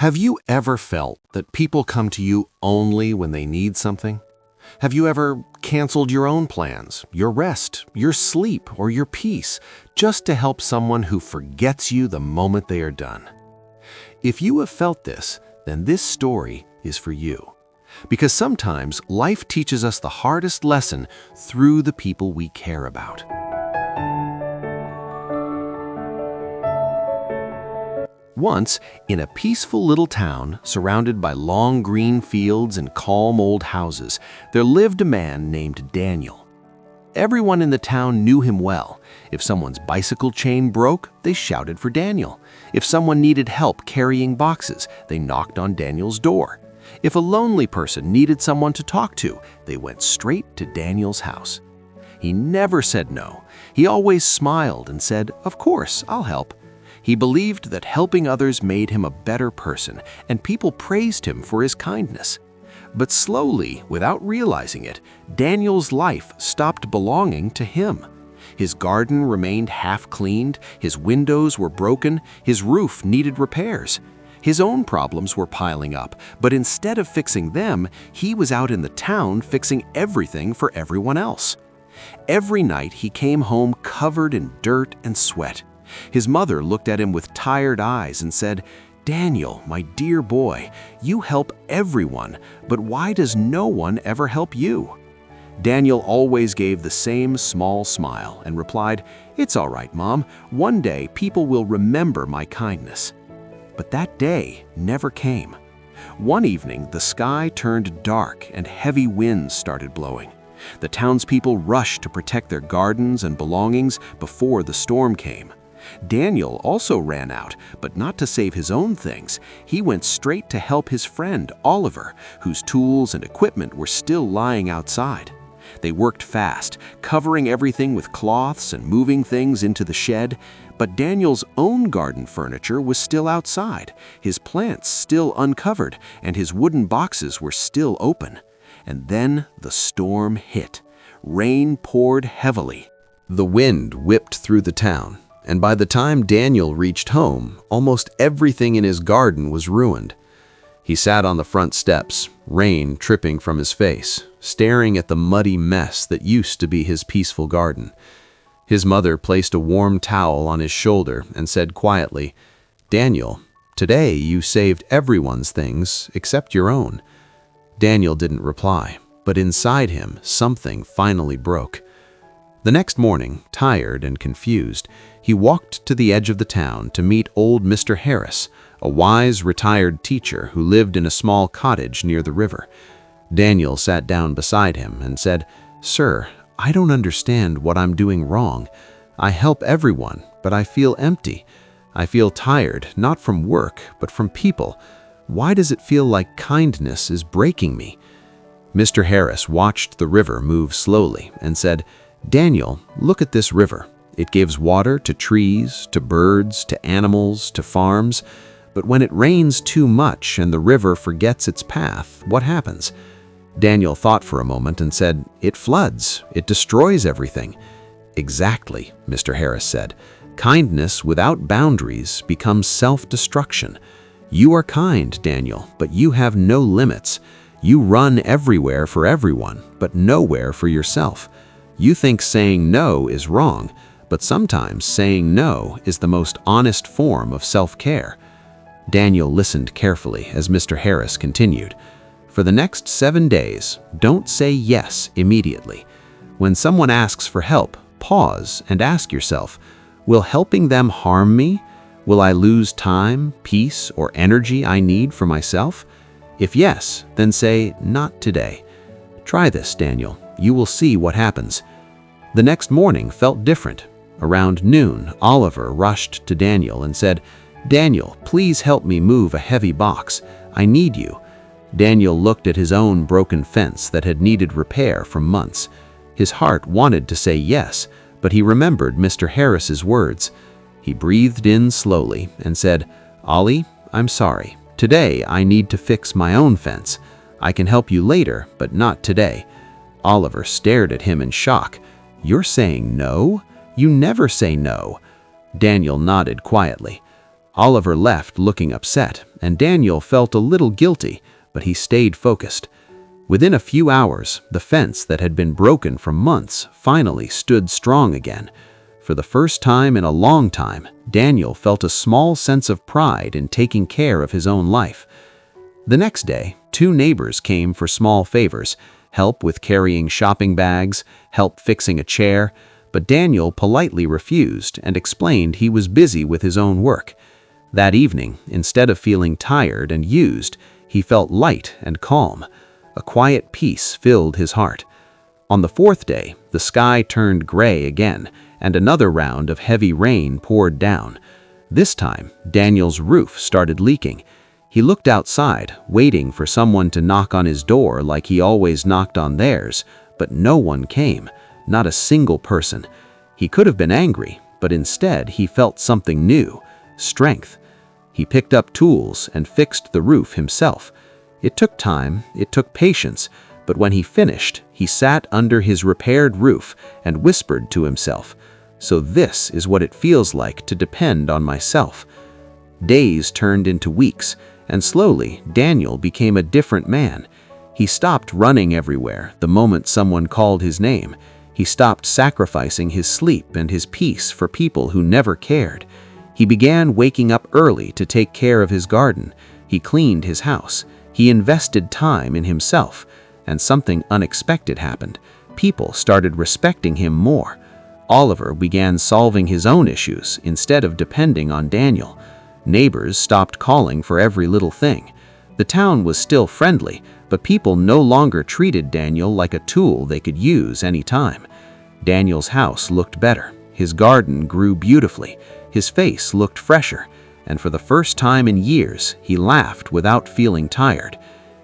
Have you ever felt that people come to you only when they need something? Have you ever canceled your own plans, your rest, your sleep, or your peace just to help someone who forgets you the moment they are done? If you have felt this, then this story is for you. Because sometimes life teaches us the hardest lesson through the people we care about. Once, in a peaceful little town surrounded by long green fields and calm old houses, there lived a man named Daniel. Everyone in the town knew him well. If someone's bicycle chain broke, they shouted for Daniel. If someone needed help carrying boxes, they knocked on Daniel's door. If a lonely person needed someone to talk to, they went straight to Daniel's house. He never said no. He always smiled and said, "Of course, I'll help." He believed that helping others made him a better person, and people praised him for his kindness. But slowly, without realizing it, Daniel's life stopped belonging to him. His garden remained half-cleaned, his windows were broken, his roof needed repairs. His own problems were piling up, but instead of fixing them, he was out in the town fixing everything for everyone else. Every night he came home covered in dirt and sweat. His mother looked at him with tired eyes and said, "Daniel, my dear boy, you help everyone, but why does no one ever help you?" Daniel always gave the same small smile and replied, "It's all right, Mom. One day people will remember my kindness." But that day never came. One evening, the sky turned dark and heavy winds started blowing. The townspeople rushed to protect their gardens and belongings before the storm came. Daniel also ran out, but not to save his own things. He went straight to help his friend, Oliver, whose tools and equipment were still lying outside. They worked fast, covering everything with cloths and moving things into the shed, but Daniel's own garden furniture was still outside, his plants still uncovered, and his wooden boxes were still open. And then the storm hit. Rain poured heavily. The wind whipped through the town, and by the time Daniel reached home, almost everything in his garden was ruined. He sat on the front steps, rain dripping from his face, staring at the muddy mess that used to be his peaceful garden. His mother placed a warm towel on his shoulder and said quietly, "Daniel, today you saved everyone's things except your own." Daniel didn't reply, but inside him something finally broke. The next morning, tired and confused, he walked to the edge of the town to meet old Mr. Harris, a wise retired teacher who lived in a small cottage near the river. Daniel sat down beside him and said, "Sir, I don't understand what I'm doing wrong. I help everyone, but I feel empty. I feel tired, not from work, but from people. Why does it feel like kindness is breaking me?" Mr. Harris watched the river move slowly and said, "Daniel, look at this river. It gives water to trees, to birds, to animals, to farms. But when it rains too much and the river forgets its path, what happens?" Daniel thought for a moment and said, "It floods. It destroys everything." "Exactly," Mr. Harris said. "Kindness without boundaries becomes self-destruction. You are kind, Daniel, but you have no limits. You run everywhere for everyone, but nowhere for yourself. You think saying no is wrong, but sometimes saying no is the most honest form of self-care." Daniel listened carefully as Mr. Harris continued. "For the next 7 days, don't say yes immediately. When someone asks for help, pause and ask yourself, will helping them harm me? Will I lose time, peace, or energy I need for myself? If yes, then say, 'Not today.' Try this, Daniel. You will see what happens." The next morning felt different. Around noon, Oliver rushed to Daniel and said, "Daniel, please help me move a heavy box. I need you." Daniel looked at his own broken fence that had needed repair for months. His heart wanted to say yes, but he remembered Mr. Harris's words. He breathed in slowly and said, "Ollie, I'm sorry. Today I need to fix my own fence. I can help you later, but not today." Oliver stared at him in shock. "You're saying no? You never say no." Daniel nodded quietly. Oliver left looking upset, and Daniel felt a little guilty, but he stayed focused. Within a few hours, the fence that had been broken for months finally stood strong again. For the first time in a long time, Daniel felt a small sense of pride in taking care of his own life. The next day, 2 neighbors came for small favors, help with carrying shopping bags, help fixing a chair, but Daniel politely refused and explained he was busy with his own work. That evening, instead of feeling tired and used, he felt light and calm. A quiet peace filled his heart. On the 4th day, the sky turned gray again, and another round of heavy rain poured down. This time, Daniel's roof started leaking. He looked outside, waiting for someone to knock on his door like he always knocked on theirs, but no one came, not a single person. He could have been angry, but instead he felt something new, strength. He picked up tools and fixed the roof himself. It took time, it took patience, but when he finished, he sat under his repaired roof and whispered to himself, "So this is what it feels like to depend on myself." Days turned into weeks, and slowly Daniel became a different man. He stopped running everywhere the moment someone called his name. He stopped sacrificing his sleep and his peace for people who never cared. He began waking up early to take care of his garden. He cleaned his house. He invested time in himself. And something unexpected happened. People started respecting him more. Oliver began solving his own issues instead of depending on Daniel. Neighbors stopped calling for every little thing. The town was still friendly, but people no longer treated Daniel like a tool they could use anytime. Daniel's house looked better. His garden grew beautifully. His face looked fresher, and for the first time in years, he laughed without feeling tired.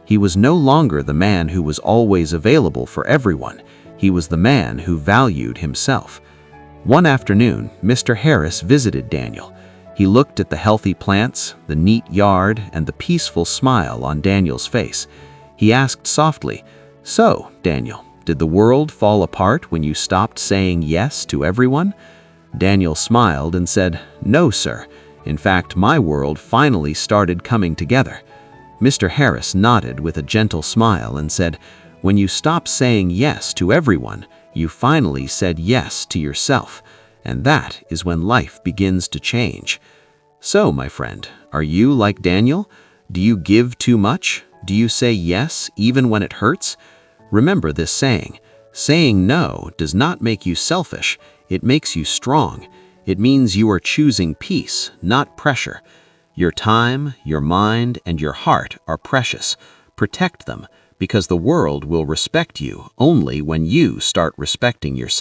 He was no longer the man who was always available for everyone. He was the man who valued himself. One afternoon, Mr. Harris visited Daniel. He looked at the healthy plants, the neat yard, and the peaceful smile on Daniel's face. He asked softly, "So, Daniel, did the world fall apart when you stopped saying yes to everyone?" Daniel smiled and said, "No, sir. In fact, my world finally started coming together." Mr. Harris nodded with a gentle smile and said, "When you stop saying yes to everyone, you finally said yes to yourself. And that is when life begins to change." So, my friend, are you like Daniel? Do you give too much? Do you say yes even when it hurts? Remember this saying. Saying no does not make you selfish. It makes you strong. It means you are choosing peace, not pressure. Your time, your mind, and your heart are precious. Protect them, because the world will respect you only when you start respecting yourself.